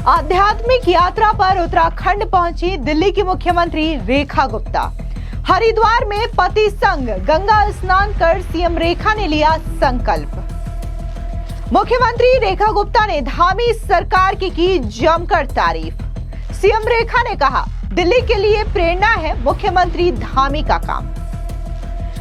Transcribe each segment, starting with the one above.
आध्यात्मिक यात्रा पर उत्तराखंड पहुंची दिल्ली की मुख्यमंत्री रेखा गुप्ता। हरिद्वार में पति संग गंगा स्नान कर सीएम रेखा ने लिया संकल्प। मुख्यमंत्री रेखा गुप्ता ने धामी सरकार की जमकर तारीफ। सीएम रेखा ने कहा, दिल्ली के लिए प्रेरणा है मुख्यमंत्री धामी का काम।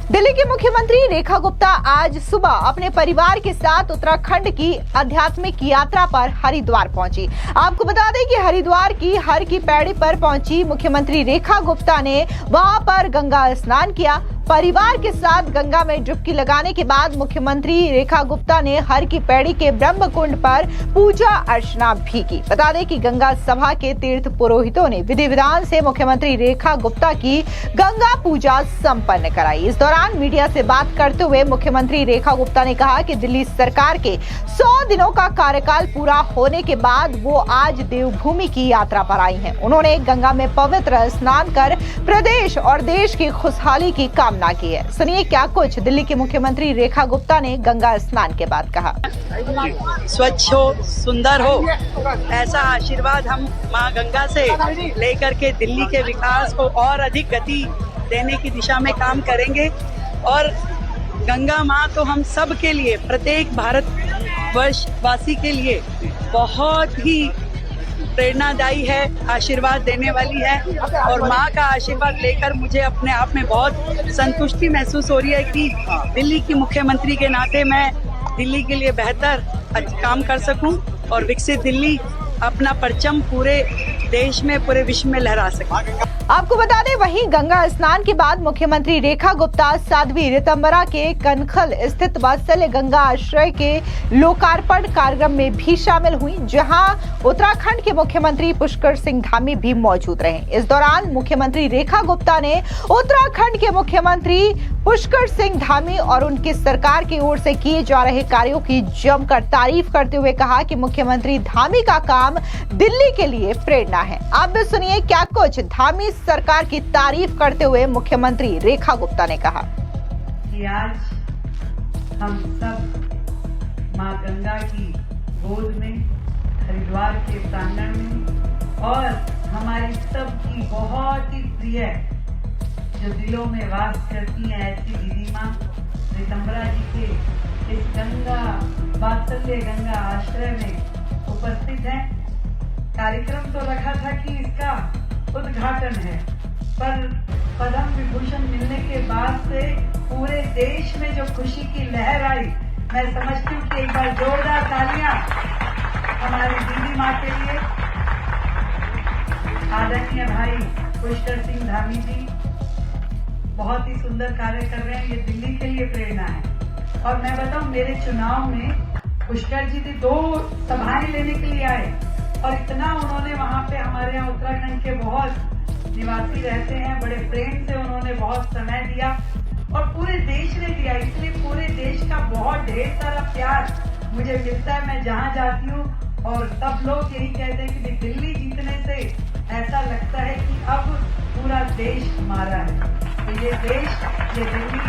दिल्ली की मुख्यमंत्री रेखा गुप्ता आज सुबह अपने परिवार के साथ उत्तराखंड की आध्यात्मिक यात्रा पर हरिद्वार पहुंची। आपको बता दें कि हरिद्वार की हर की पैड़ी पर पहुंची मुख्यमंत्री रेखा गुप्ता ने वहां पर गंगा स्नान किया। परिवार के साथ गंगा में डुबकी लगाने के बाद मुख्यमंत्री रेखा गुप्ता ने हर की पैड़ी के ब्रह्म कुंड पर पूजा अर्चना भी की। बता दें कि गंगा सभा के तीर्थ पुरोहितों ने विधि विधान से मुख्यमंत्री रेखा गुप्ता की गंगा पूजा संपन्न कराई। इस दौरान मीडिया से बात करते हुए मुख्यमंत्री रेखा गुप्ता ने कहा कि दिल्ली सरकार के 100 दिनों का कार्यकाल पूरा होने के बाद वो आज देवभूमि की यात्रा पर आई हैं। उन्होंने गंगा में पवित्र स्नान कर प्रदेश और देश की खुशहाली की कामना की है। सुनिए क्या कुछ दिल्ली के मुख्यमंत्री रेखा गुप्ता ने गंगा स्नान के बाद कहा। स्वच्छ हो, सुंदर हो, ऐसा आशीर्वाद हम मां गंगा से लेकर के दिल्ली के विकास को और अधिक गति देने की दिशा में काम करेंगे। और गंगा मां तो हम सब के लिए, प्रत्येक भारतवर्ष वासी के लिए बहुत ही प्रेरणादायी है, आशीर्वाद देने वाली है। और माँ का आशीर्वाद लेकर मुझे अपने आप में बहुत संतुष्टि महसूस हो रही है कि दिल्ली की मुख्यमंत्री के नाते मैं दिल्ली के लिए बेहतर काम कर सकूं और विकसित दिल्ली अपना परचम पूरे देश में, पूरे विश्व में लहरा सके। आपको बता दें, वहीं गंगा स्नान के बाद मुख्यमंत्री रेखा गुप्ता साध्वी ऋतंबरा के कनखल स्थित वात्सल्य गंगा आश्रय के लोकार्पण कार्यक्रम में भी शामिल हुई, जहां उत्तराखंड के मुख्यमंत्री पुष्कर सिंह धामी भी मौजूद रहे। इस दौरान मुख्यमंत्री रेखा गुप्ता ने उत्तराखंड के मुख्यमंत्री पुष्कर सिंह धामी और उनकी सरकार की ओर से किए जा रहे कार्यों की जमकर तारीफ करते हुए कहा कि मुख्यमंत्री धामी का काम दिल्ली के लिए प्रेरणा है। आप भी सुनिए क्या कुछ धामी सरकार की तारीफ करते हुए मुख्यमंत्री रेखा गुप्ता ने कहा कि आज हम सब मां गंगा की गोद में, हरिद्वार के प्रांगण में और हमारी सबकी बहुत ही प्रिय जो दिलों में वास करती है ऐसी दीदी मां ऋतंबरा जी के इस गंगा वात्सल्य गंगा आश्रय में उपस्थित है। कार्यक्रम तो रखा था कि इसका उद्घाटन है, पर पद्म विभूषण मिलने के बाद से पूरे देश में जो खुशी की लहर आई, मैं समझती हूँ कि एक बार जोरदार तालियां हमारी दीदी माँ के लिए। आदरणीय भाई पुष्कर सिंह धामी जी बहुत ही सुंदर कार्य कर रहे हैं, ये दिल्ली के लिए प्रेरणा है। और मैं बताऊं, मेरे चुनाव में पुष्कर जी ने 2 सभाएं लेने के लिए आए और इतना उन्होंने वहां पे, हमारे यहाँ उत्तराखंड के बहुत निवासी रहते हैं, बड़े प्रेम से उन्होंने बहुत समय दिया और पूरे देश ने दिया। इसलिए पूरे देश का बहुत ढेर सारा प्यार मुझे मिलता है मैं जहाँ जाती हूँ। और सब लोग यही कहते हैं कि दिल्ली जीतने से ऐसा लगता है कि अब पूरा देश हमारा है। तो ये देश, ये दिल्ली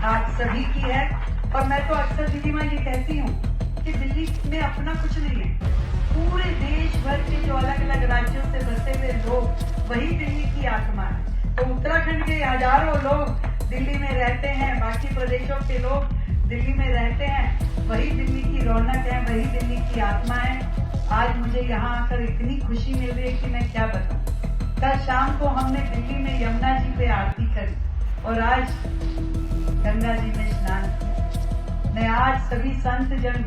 आप सभी की है। और मैं तो अक्सर दीदी माँ ये कहती हूँ कि दिल्ली में अपना कुछ नहीं है, पूरे देश भर के जो अलग अलग राज्यों से बसे हुए लोग, वही दिल्ली की आत्मा है। तो उत्तराखंड के हजारों लोग दिल्ली में रहते हैं, बाकी प्रदेशों के लोग दिल्ली में रहते हैं, वही दिल्ली की रौनक है, वही दिल्ली की आत्मा है। आज मुझे यहाँ आकर इतनी खुशी मिल रही है कि मैं क्या बताऊं। कल शाम को हमने दिल्ली में यमुना जी पे आरती करी और आज गंगा जी में स्नान किया। मैं आज सभी संत जन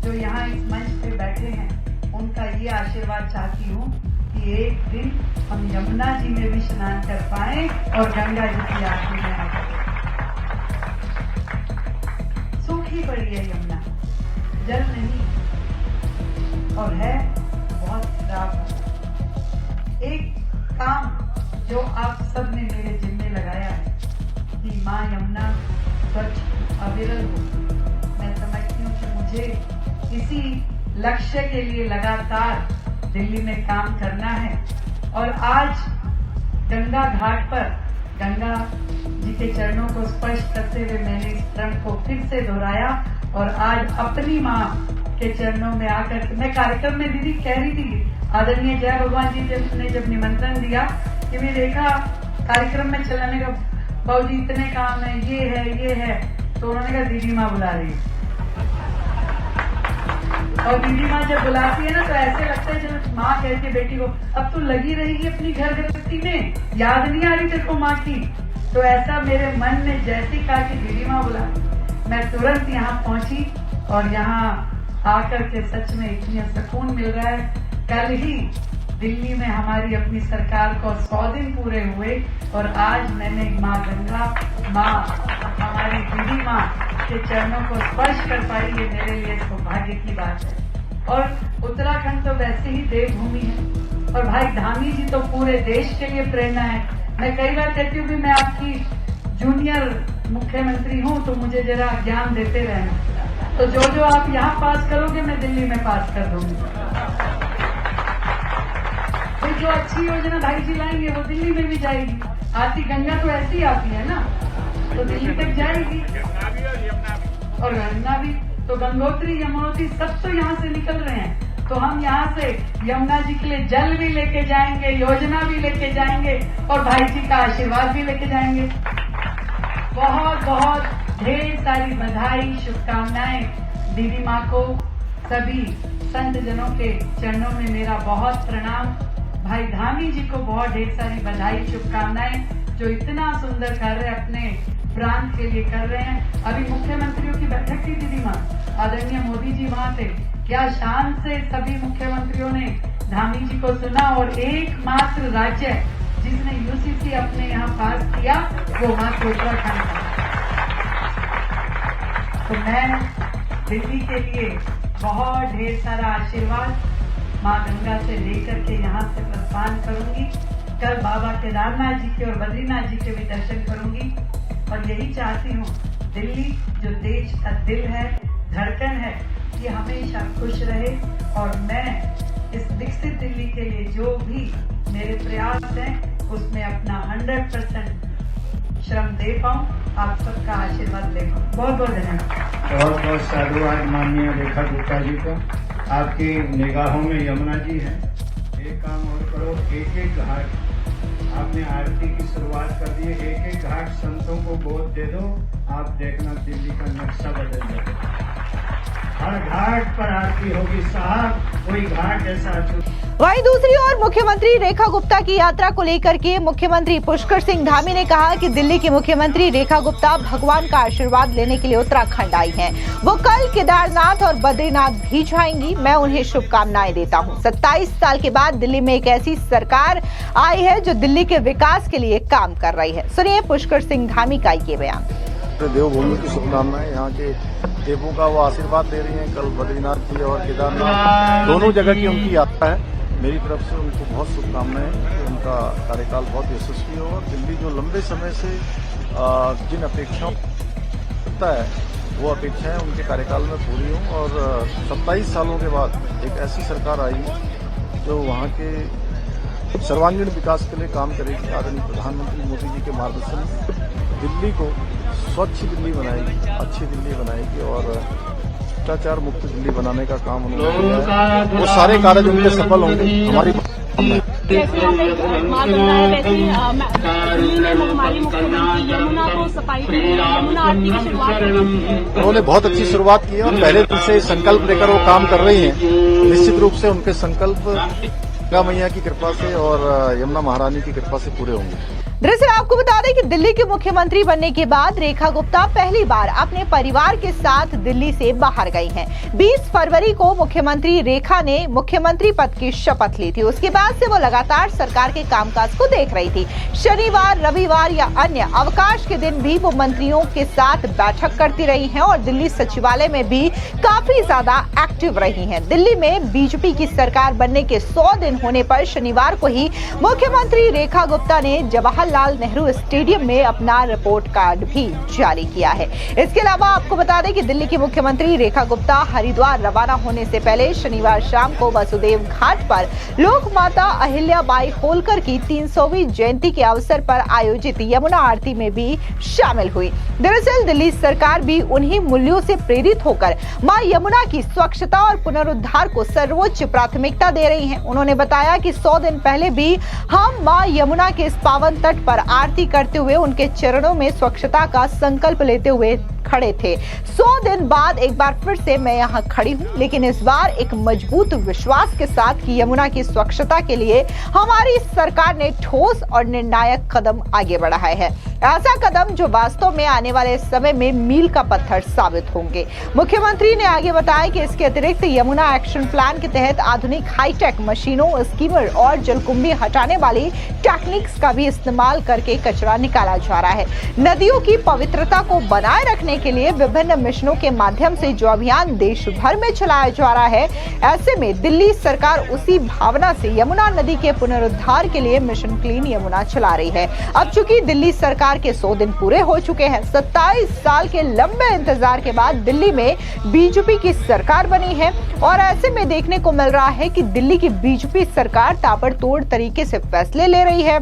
जो यहाँ इस मंच पे बैठे हैं, उनका ये आशीर्वाद चाहती हूँ कि एक दिन हम यमुना जी में भी स्नान कर पाएं और गंगा जी की आरती में आकर। सूखी पड़ी है यमुना, जल नहीं और है बहुत खराब। एक काम जो आप सब ने मेरे जिम्मे लगाया है कि माँ यमुना स्वच्छ अविरल हो। मैं समझती हूँ कि मुझे इसी लक्ष्य के लिए लगातार दिल्ली में काम करना है। और आज गंगा घाट पर गंगा जी के चरणों को स्पर्श करते हुए मैंने इस प्रण को फिर से दोहराया और आज अपनी माँ के चरणों में आकर मैं कार्यक्रम में दीदी कह रही थी आदरणीय जय भगवान जी ने जब निमंत्रण दिया कि भी रेखा कार्यक्रम में चलाने का, बाबूजी इतने काम है, ये है, तो उन्होंने कहा दीदी माँ बुला रही है। और दीदी माँ जब बुलाती है ना तो ऐसे लगता है जब माँ कहती है बेटी को अब तू लगी रहेगी अपनी घर गृहस्थी में, याद नहीं आ रही तेरे को माँ की। तो ऐसा मेरे मन ने जैसे ही कहा कि दीदी माँ बुला, मैं तुरंत यहाँ पहुंची और यहाँ आकर के सच में इतना सुकून मिल रहा है। कल ही दिल्ली में हमारी अपनी सरकार को 100 दिन पूरे हुए और आज मैंने माँ गंगा, माँ हमारी दीदी माँ के चरणों को स्पर्श कर पाई, ये मेरे लिए सौभाग्य की बात है। और उत्तराखंड तो वैसे ही देवभूमि है और भाई धामी जी तो पूरे देश के लिए प्रेरणा है। मैं कई बार कहती हूँ कि मैं आपकी जूनियर मुख्यमंत्री हूँ तो मुझे जरा ज्ञान देते रहना, तो जो आप यहाँ पास करोगे मैं दिल्ली में पास कर दूंगी। तो जो अच्छी योजना भाई जी लाएंगे वो दिल्ली में भी जाएगी। आती गंगा तो ऐसी ही आती है ना, तो दिल्ली तक जाएगी और यमुना भी। तो गंगोत्री यमुनोत्री सब तो यहाँ से निकल रहे हैं, तो हम यहाँ से यमुना जी के लिए जल भी लेके जाएंगे, योजना भी लेके जाएंगे और भाई जी का आशीर्वाद भी लेके जाएंगे। बहुत बहुत ढेर सारी बधाई, शुभकामनाएं दीदी माँ को। सभी संत जनों के चरणों में मेरा बहुत प्रणाम। भाई धामी जी को बहुत ढेर सारी बधाई, शुभकामनाएं, जो इतना सुंदर कार्य अपने प्रांत के लिए कर रहे हैं। अभी मुख्यमंत्रियों की बैठक थी दीदी माँ, आदरणीय मोदी जी वहाँ थे, क्या शान से सभी मुख्यमंत्रियों ने धामी जी को सुना और एकमात्र राज्य जिसने यूसीसी अपने यहाँ पास किया वो मात्र उत्तराखंड था। तो मैं दिल्ली के लिए बहुत ढेर सारा आशीर्वाद माँ गंगा से लेकर के यहाँ से प्रस्थान करूंगी। कल बाबा केदारनाथ जी के और बद्रीनाथ जी के भी दर्शन करूंगी और यही चाहती हूँ दिल्ली जो देश का दिल है, धड़कन है, ये हमेशा खुश रहे और मैं इस विकसित दिल्ली के लिए जो भी मेरे प्रयास हैं उसमें अपना 100% श्रम दे पाऊँ, आप सबका आशीर्वाद ले पाऊँ। बहुत बहुत धन्यवाद। बहुत बहुत साधुवाद माननीय रेखा गुप्ता जी को। आपकी निगाहों में यमुना जी है। एक काम और करो, एक एक घाट आपने आरती की शुरुआत कर दी, एक एक घाट संतों को गोद दे दो, आप देखना दिल्ली का नक्शा बदल जाएगा। हर घाट पर आरती होगी साहब, कोई घाट ऐसा वहीं दूसरी ओर मुख्यमंत्री रेखा गुप्ता की यात्रा को लेकर के मुख्यमंत्री पुष्कर सिंह धामी ने कहा कि दिल्ली की मुख्यमंत्री रेखा गुप्ता भगवान का आशीर्वाद लेने के लिए उत्तराखंड आई हैं। वो कल केदारनाथ और बद्रीनाथ भी जाएंगी। मैं उन्हें शुभकामनाएं देता हूं। 27 साल के बाद दिल्ली में एक ऐसी सरकार आई है जो दिल्ली के विकास के लिए काम कर रही है। सुनिए पुष्कर सिंह धामी का ये बयान। देवभूमि की शुभकामनाएं, यहाँ के देवों का वो आशीर्वाद दे रही हैं। कल बद्रीनाथ जी और केदारनाथ दोनों जगह की उनकी यात्रा है। मेरी तरफ से उनको बहुत शुभकामनाएं कि उनका कार्यकाल बहुत यशस्वी हो और दिल्ली जो लंबे समय से जिन अपेक्षाओं रखता है वो अपेक्षाएं उनके कार्यकाल में पूरी हों और 27 सालों के बाद एक ऐसी सरकार आई जो वहाँ के सर्वांगीण विकास के लिए काम करेगी। आदरणीय प्रधानमंत्री मोदी जी के मार्गदर्शन में दिल्ली को स्वच्छ दिल्ली बनाएगी, अच्छी दिल्ली बनाएगी और भ्रष्टाचार मुक्त दिल्ली बनाने का काम उन्होंने किया है। वो सारे कार्य उनके सफल होंगे। हमारी उन्होंने बहुत अच्छी शुरुआत की है और पहले दिन से संकल्प लेकर वो काम कर रही हैं। निश्चित रूप से उनके संकल्प गंगा मैया की कृपा से और यमुना महारानी की कृपा से पूरे होंगे। दरअसल आपको बता दें कि दिल्ली की मुख्यमंत्री बनने के बाद रेखा गुप्ता पहली बार अपने परिवार के साथ दिल्ली से बाहर गई हैं। 20 फरवरी को मुख्यमंत्री रेखा ने मुख्यमंत्री पद की शपथ ली थी। उसके बाद से वो लगातार सरकार के कामकाज को देख रही थी। शनिवार, रविवार या अन्य अवकाश के दिन भी वो मंत्रियों के साथ बैठक करती रही हैं और दिल्ली सचिवालय में भी काफी ज्यादा एक्टिव रही हैं। दिल्ली में बीजेपी की सरकार बनने के 100 दिन होने पर शनिवार को ही मुख्यमंत्री रेखा गुप्ता ने जवाहरलाल नेहरू स्टेडियम में अपना रिपोर्ट कार्ड भी जारी किया है। इसके अलावा आपको बता दें कि दिल्ली की मुख्यमंत्री रेखा गुप्ता हरिद्वार रवाना होने से पहले शनिवार शाम को वसुदेव घाट पर लोक माता अहिल्याबाई होलकर की 300वीं जयंती के अवसर पर आयोजित यमुना आरती में भी शामिल हुई। दरअसल दिल्ली सरकार भी उन्हीं मूल्यों से प्रेरित होकर मां यमुना की स्वच्छता और पुनरुद्धार को सर्वोच्च प्राथमिकता दे रही है। उन्होंने बताया बताया कि 100 दिन पहले भी हम मां यमुना के इस पावन तट पर आरती करते हुए उनके चरणों में स्वच्छता का संकल्प लेते हुए खड़े थे। 100 दिन बाद एक बार फिर से मैं यहाँ खड़ी हूँ, लेकिन इस बार एक मजबूत विश्वास के साथ कि यमुना की स्वच्छता के लिए हमारी सरकार ने ठोस और निर्णायक कदम आगे बढ़ाए हैं। ऐसा कदम जो वास्तव में आने वाले समय में मील का पत्थर साबित होंगे। मुख्यमंत्री ने आगे बताया कि इसके अतिरिक्त यमुना एक्शन प्लान के तहत आधुनिक हाईटेक मशीनों, स्कीमर और जलकुंभी हटाने वाली टेक्निक्स का भी इस्तेमाल करके कचरा निकाला जा रहा है। नदियों की पवित्रता को बनाए रखने के लिए विभिन्न मिशनों के माध्यम से जो अभियान देश भर में चलाया जा रहा है, ऐसे में दिल्ली सरकार उसी भावना से यमुना नदी के पुनरुद्धार के लिए मिशन क्लीन यमुना चला रही है। अब चूंकि दिल्ली सरकार के 100 दिन पूरे हो चुके हैं, 27 साल के लंबे इंतजार के बाद दिल्ली में बीजेपी की सरकार बनी है और ऐसे में देखने को मिल रहा है कि दिल्ली की बीजेपी सरकार ताबड़तोड़ तरीके से फैसले ले रही है।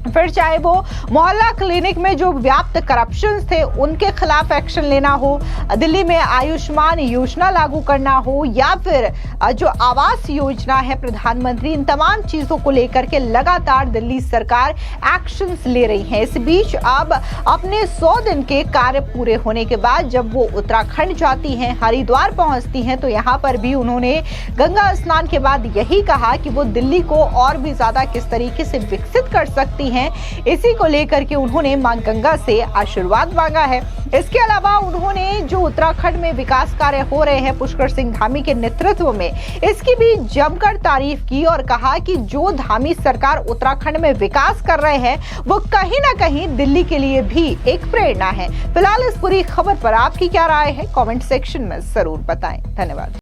फिर चाहे वो मोहल्ला क्लिनिक में जो व्याप्त करप्शन थे उनके खिलाफ एक्शन लेना हो, दिल्ली में आयुष्मान योजना लागू करना हो, या फिर जो आवास योजना है प्रधानमंत्री, इन तमाम चीजों को लेकर के लगातार दिल्ली सरकार एक्शंस ले रही है। इस बीच अब अपने 100 दिन के कार्य पूरे होने के बाद जब वो उत्तराखंड जाती हैं, हरिद्वार पहुंचती हैं, तो यहाँ पर भी उन्होंने गंगा स्नान के बाद यही कहा कि वो दिल्ली को और भी ज्यादा किस तरीके से विकसित कर सकती हैं, इसी को लेकर के उन्होंने मां गंगा से आशीर्वाद मांगा है। इसके अलावा उन्होंने जो उत्तराखंड में विकास कार्य हो रहे हैं पुष्कर सिंह धामी के नेतृत्व में, इसकी भी जमकर तारीफ की और कहा कि जो धामी सरकार उत्तराखंड में विकास कर रहे हैं वो कहीं ना कहीं दिल्ली के लिए भी एक प्रेरणा है। फिलहाल इस पूरी खबर पर आपकी क्या राय है, कमेंट सेक्शन में जरूर बताएं। धन्यवाद।